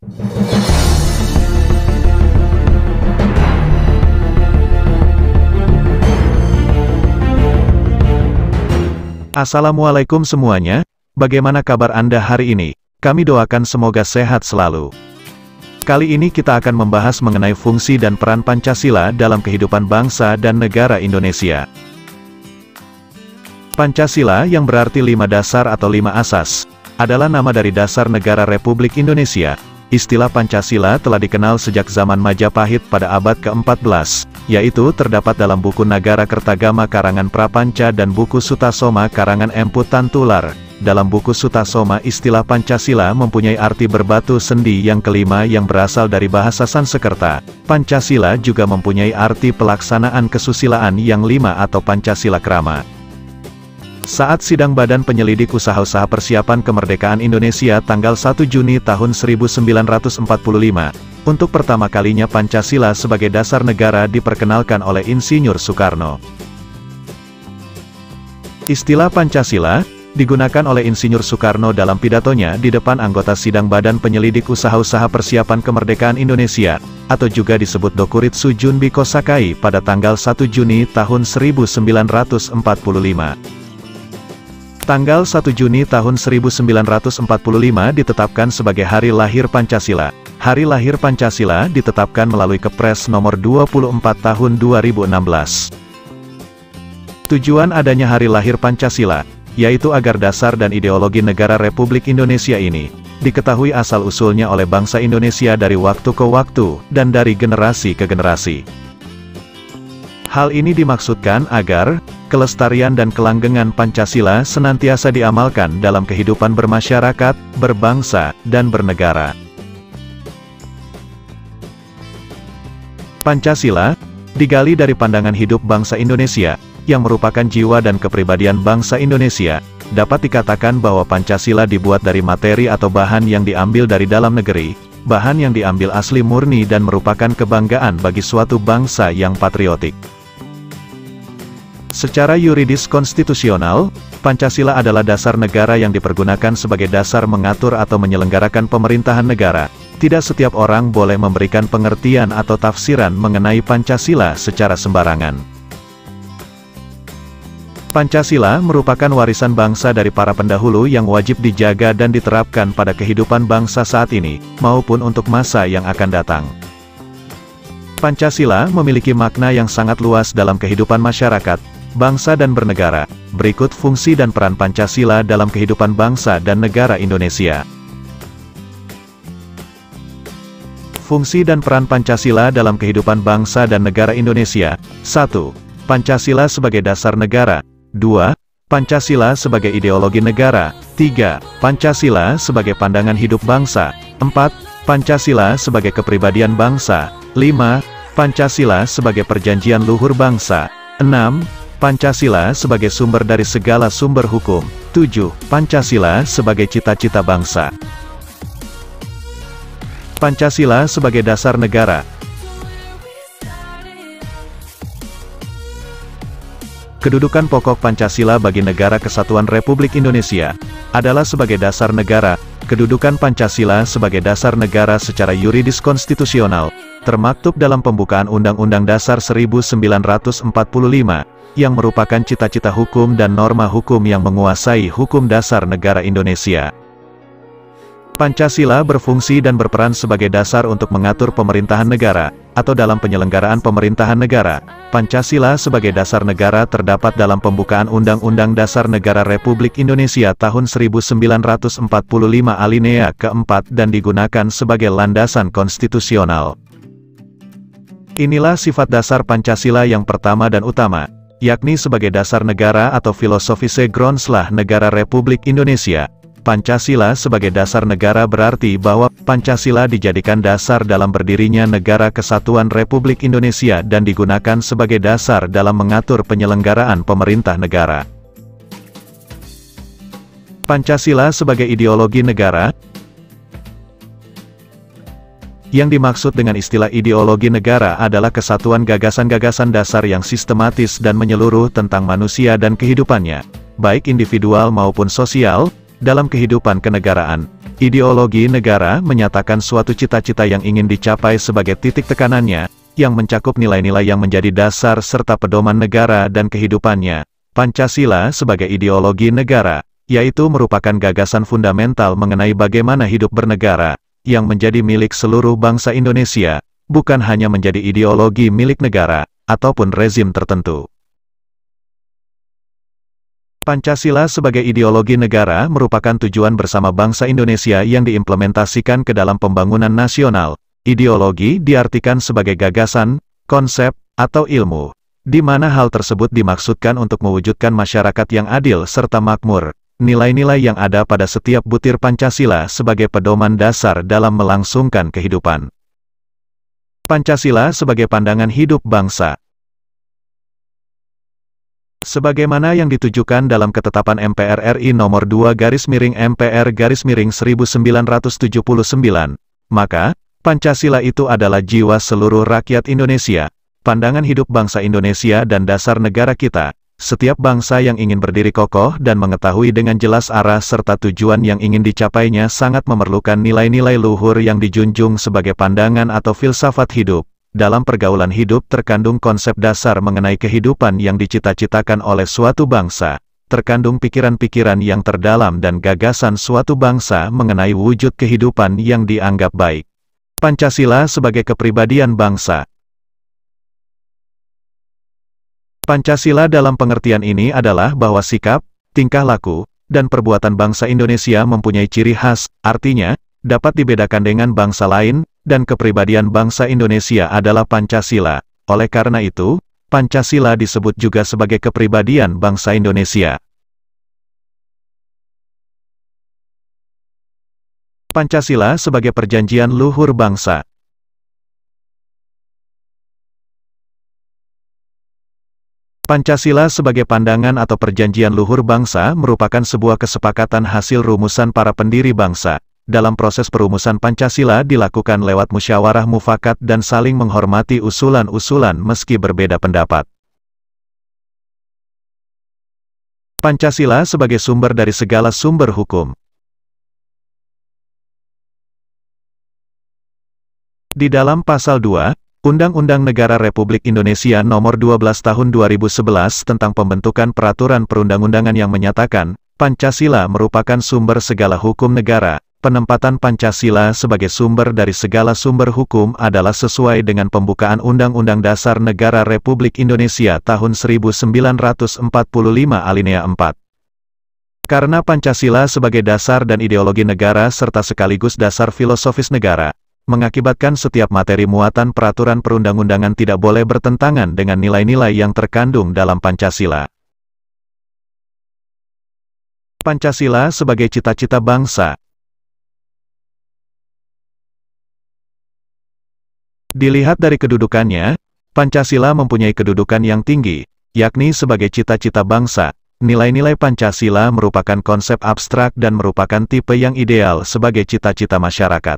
Assalamualaikum semuanya, bagaimana kabar Anda hari ini? Kami doakan semoga sehat selalu. Kali ini kita akan membahas mengenai fungsi dan peran Pancasila dalam kehidupan bangsa dan negara Indonesia. Pancasila, yang berarti 5 dasar atau 5 asas, adalah nama dari dasar negara Republik Indonesia. Istilah Pancasila telah dikenal sejak zaman Majapahit pada abad ke-14, yaitu terdapat dalam buku Nagara Kertagama karangan Prapanca dan buku Sutasoma karangan Empu Tantular. Dalam buku Sutasoma, istilah Pancasila mempunyai arti berbatu sendi yang kelima yang berasal dari bahasa Sanskerta. Pancasila juga mempunyai arti pelaksanaan kesusilaan yang 5 atau Pancasila Krama. Saat sidang Badan Penyelidik Usaha-Usaha Persiapan Kemerdekaan Indonesia tanggal 1 Juni tahun 1945, untuk pertama kalinya Pancasila sebagai dasar negara diperkenalkan oleh Insinyur Soekarno. Istilah Pancasila digunakan oleh Insinyur Soekarno dalam pidatonya di depan anggota sidang Badan Penyelidik Usaha-Usaha Persiapan Kemerdekaan Indonesia, atau juga disebut Dokuritsu Junbiko Sakai pada tanggal 1 Juni tahun 1945. Tanggal 1 Juni tahun 1945 ditetapkan sebagai Hari Lahir Pancasila. Hari Lahir Pancasila ditetapkan melalui Kepres nomor 24 tahun 2016. Tujuan adanya Hari Lahir Pancasila, yaitu agar dasar dan ideologi negara Republik Indonesia ini diketahui asal-usulnya oleh bangsa Indonesia dari waktu ke waktu, dan dari generasi ke generasi. Hal ini dimaksudkan agar kelestarian dan kelanggengan Pancasila senantiasa diamalkan dalam kehidupan bermasyarakat, berbangsa, dan bernegara. Pancasila digali dari pandangan hidup bangsa Indonesia, yang merupakan jiwa dan kepribadian bangsa Indonesia. Dapat dikatakan bahwa Pancasila dibuat dari materi atau bahan yang diambil dari dalam negeri, bahan yang diambil asli murni dan merupakan kebanggaan bagi suatu bangsa yang patriotik. Secara yuridis konstitusional, Pancasila adalah dasar negara yang dipergunakan sebagai dasar mengatur atau menyelenggarakan pemerintahan negara. Tidak setiap orang boleh memberikan pengertian atau tafsiran mengenai Pancasila secara sembarangan. Pancasila merupakan warisan bangsa dari para pendahulu yang wajib dijaga dan diterapkan pada kehidupan bangsa saat ini, maupun untuk masa yang akan datang. Pancasila memiliki makna yang sangat luas dalam kehidupan masyarakat, bangsa dan bernegara. Berikut fungsi dan peran Pancasila dalam kehidupan bangsa dan negara Indonesia. Fungsi dan peran Pancasila dalam kehidupan bangsa dan negara Indonesia. 1. Pancasila sebagai dasar negara. 2. Pancasila sebagai ideologi negara. 3. Pancasila sebagai pandangan hidup bangsa. 4. Pancasila sebagai kepribadian bangsa. 5. Pancasila sebagai perjanjian luhur bangsa. 6. Pancasila sebagai sumber dari segala sumber hukum. 7. Pancasila sebagai cita-cita bangsa. Pancasila sebagai dasar negara. Kedudukan pokok Pancasila bagi Negara Kesatuan Republik Indonesia adalah sebagai dasar negara. Kedudukan Pancasila sebagai dasar negara secara yuridis konstitusional termaktub dalam pembukaan Undang-Undang Dasar 1945, yang merupakan cita-cita hukum dan norma hukum yang menguasai hukum dasar negara Indonesia. Pancasila berfungsi dan berperan sebagai dasar untuk mengatur pemerintahan negara, atau dalam penyelenggaraan pemerintahan negara. Pancasila sebagai dasar negara terdapat dalam pembukaan Undang-Undang Dasar Negara Republik Indonesia tahun 1945 alinea keempat dan digunakan sebagai landasan konstitusional. Inilah sifat dasar Pancasila yang pertama dan utama, yakni sebagai dasar negara atau filosofise Grondslag Negara Republik Indonesia. Pancasila sebagai dasar negara berarti bahwa Pancasila dijadikan dasar dalam berdirinya Negara Kesatuan Republik Indonesia dan digunakan sebagai dasar dalam mengatur penyelenggaraan pemerintah negara. Pancasila sebagai ideologi negara. Yang dimaksud dengan istilah ideologi negara adalah kesatuan gagasan-gagasan dasar yang sistematis dan menyeluruh tentang manusia dan kehidupannya, baik individual maupun sosial, dalam kehidupan kenegaraan. Ideologi negara menyatakan suatu cita-cita yang ingin dicapai sebagai titik tekanannya, yang mencakup nilai-nilai yang menjadi dasar serta pedoman negara dan kehidupannya. Pancasila sebagai ideologi negara, yaitu merupakan gagasan fundamental mengenai bagaimana hidup bernegara, yang menjadi milik seluruh bangsa Indonesia, bukan hanya menjadi ideologi milik negara, ataupun rezim tertentu. Pancasila sebagai ideologi negara merupakan tujuan bersama bangsa Indonesia yang diimplementasikan ke dalam pembangunan nasional. Ideologi diartikan sebagai gagasan, konsep, atau ilmu, di mana hal tersebut dimaksudkan untuk mewujudkan masyarakat yang adil serta makmur. Nilai-nilai yang ada pada setiap butir Pancasila sebagai pedoman dasar dalam melangsungkan kehidupan. Pancasila sebagai pandangan hidup bangsa. Sebagaimana yang ditujukan dalam Ketetapan MPR RI Nomor 2/MPR/1979, maka, Pancasila itu adalah jiwa seluruh rakyat Indonesia, pandangan hidup bangsa Indonesia dan dasar negara kita. Setiap bangsa yang ingin berdiri kokoh dan mengetahui dengan jelas arah serta tujuan yang ingin dicapainya sangat memerlukan nilai-nilai luhur yang dijunjung sebagai pandangan atau filsafat hidup. Dalam pergaulan hidup terkandung konsep dasar mengenai kehidupan yang dicita-citakan oleh suatu bangsa, terkandung pikiran-pikiran yang terdalam dan gagasan suatu bangsa mengenai wujud kehidupan yang dianggap baik. Pancasila sebagai kepribadian bangsa. Pancasila dalam pengertian ini adalah bahwa sikap, tingkah laku, dan perbuatan bangsa Indonesia mempunyai ciri khas, artinya, dapat dibedakan dengan bangsa lain, dan kepribadian bangsa Indonesia adalah Pancasila. Oleh karena itu, Pancasila disebut juga sebagai kepribadian bangsa Indonesia. Pancasila sebagai perjanjian luhur bangsa. Pancasila sebagai pandangan atau perjanjian luhur bangsa merupakan sebuah kesepakatan hasil rumusan para pendiri bangsa. Dalam proses perumusan Pancasila dilakukan lewat musyawarah mufakat dan saling menghormati usulan-usulan meski berbeda pendapat. Pancasila sebagai sumber dari segala sumber hukum. Di dalam Pasal 2, Undang-Undang Negara Republik Indonesia Nomor 12 Tahun 2011 tentang pembentukan peraturan perundang-undangan yang menyatakan, Pancasila merupakan sumber segala hukum negara. Penempatan Pancasila sebagai sumber dari segala sumber hukum adalah sesuai dengan pembukaan Undang-Undang Dasar Negara Republik Indonesia tahun 1945 alinea 4. Karena Pancasila sebagai dasar dan ideologi negara serta sekaligus dasar filosofis negara, mengakibatkan setiap materi muatan peraturan perundang-undangan tidak boleh bertentangan dengan nilai-nilai yang terkandung dalam Pancasila. Pancasila sebagai cita-cita bangsa. Dilihat dari kedudukannya, Pancasila mempunyai kedudukan yang tinggi, yakni sebagai cita-cita bangsa. Nilai-nilai Pancasila merupakan konsep abstrak dan merupakan tipe yang ideal sebagai cita-cita masyarakat.